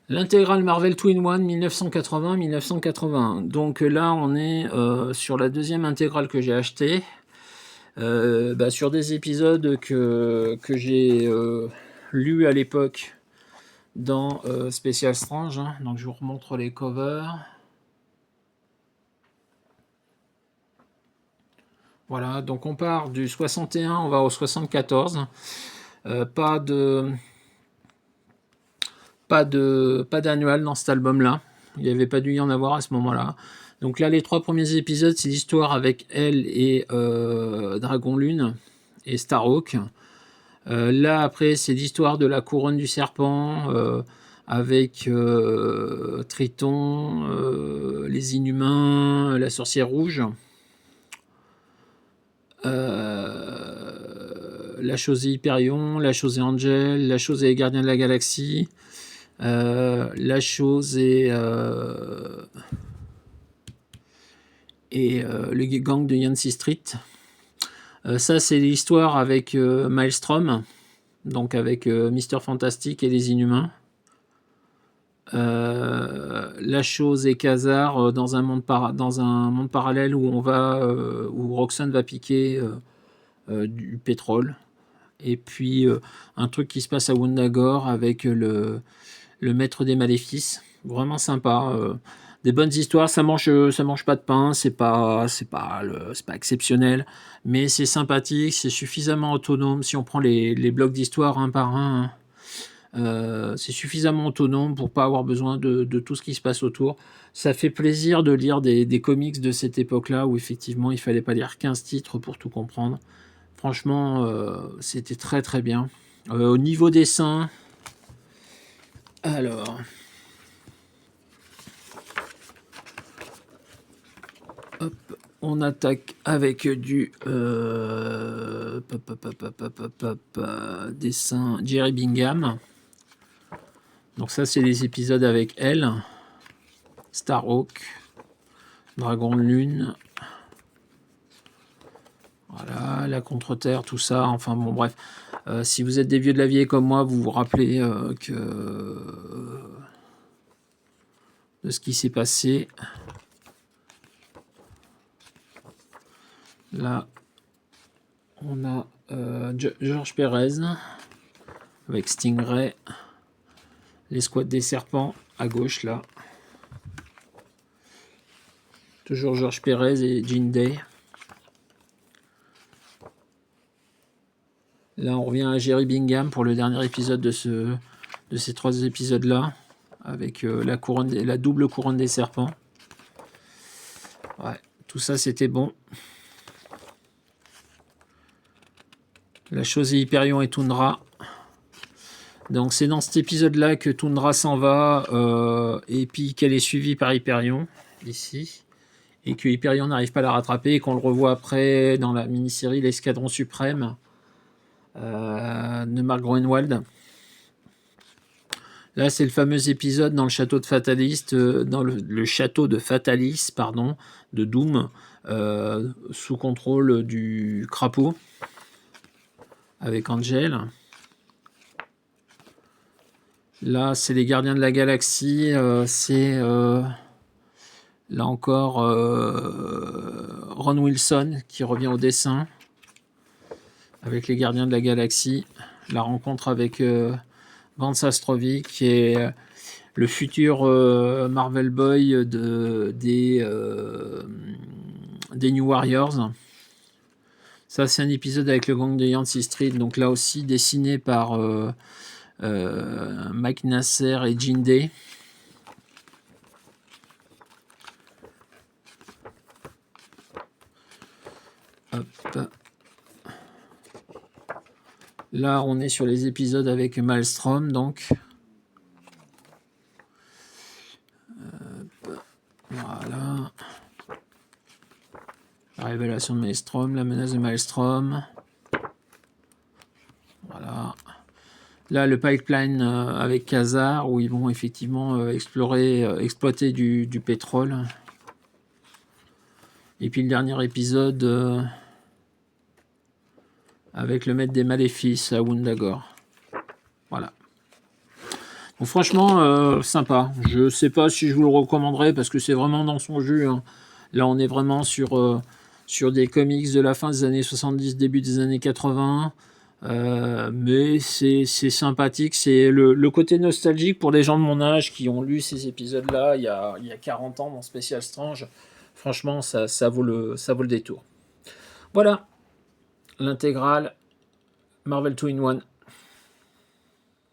L'intégrale Marvel Two-in-One 1980-1981. Donc là, on est sur la deuxième intégrale que j'ai achetée. Sur des épisodes que j'ai lus à l'époque dans Special Strange. Hein. Donc je vous remontre les covers. Voilà, donc on part du 61, on va au 74. Pas d'annual dans cet album-là. Il n'y avait pas dû y en avoir à ce moment-là. Donc là, les 3 premiers épisodes, c'est l'histoire avec elle et Dragon Lune et Starhawk. Là, après, c'est l'histoire de la couronne du serpent avec Triton, les Inhumains, la sorcière rouge. La chose et Hyperion, la chose et Angel, la chose et les Gardiens de la Galaxie, la chose et le gang de Yancey Street. Ça, c'est l'histoire avec Maelstrom, donc avec Mister Fantastic et les Inhumains. La chose et Khazar dans un monde parallèle où où Roxxon va piquer du pétrole. Et puis un truc qui se passe à Wundagore avec le maître des maléfices. Vraiment sympa. Des bonnes histoires, ça mange pas de pain, c'est pas exceptionnel, mais c'est sympathique, c'est suffisamment autonome. Si on prend les blocs d'histoire un par un, c'est suffisamment autonome pour pas avoir besoin de tout ce qui se passe autour. Ça fait plaisir de lire des comics de cette époque-là où effectivement il fallait pas lire 15 titres pour tout comprendre. Franchement, c'était très très bien. Au niveau dessin, alors, hop, on attaque avec du dessin Jerry Bingham. Donc ça, c'est les épisodes avec elle, Starhawk, Dragon de Lune, voilà, la contre-terre, tout ça. Enfin bon, bref. Si vous êtes des vieux de la vieille comme moi, vous vous rappelez de ce qui s'est passé. Là, on a George Pérez avec Stingray, l'escouade des serpents à gauche là. Toujours George Pérez et Jean Day. Là, on revient à Jerry Bingham pour le dernier épisode de ces 3 épisodes-là, avec la double couronne des serpents. Ouais, tout ça, c'était bon. La chose et Hyperion et Tundra. Donc, c'est dans cet épisode-là que Tundra s'en va, et puis qu'elle est suivie par Hyperion, ici. Et que Hyperion n'arrive pas à la rattraper, et qu'on le revoit après dans la mini-série L'Escadron Suprême de Mark Gruenwald. Là, c'est le fameux épisode dans le château de Fatalis, dans le château de Fatalis, pardon, de Doom, sous contrôle du crapaud, avec Angel. Là, c'est les Gardiens de la Galaxie, c'est là encore Ron Wilson qui revient au dessin, avec les Gardiens de la Galaxie. La rencontre avec Vance Astrovic, qui est le futur Marvel Boy des New Warriors. Ça, c'est un épisode avec le gang de Yancey Street, donc là aussi dessiné par Mike Nasser et Jean Day. Hop. Là, on est sur les épisodes avec Maelstrom, donc. Voilà. La révélation de Maelstrom, la menace de Maelstrom. Voilà. Là, le pipeline avec Khazar, où ils vont effectivement exploiter du pétrole. Et puis le dernier épisode avec le maître des maléfices à Wundagore. Voilà. Bon, franchement, sympa. Je sais pas si je vous le recommanderais parce que c'est vraiment dans son jus, hein. Là, on est vraiment sur des comics de la fin des années 70, début des années 80. Mais c'est sympathique. C'est le côté nostalgique pour les gens de mon âge qui ont lu ces épisodes-là il y a 40 ans dans Special Strange. Franchement, ça vaut le détour. Voilà, l'intégrale Marvel 2 in 1.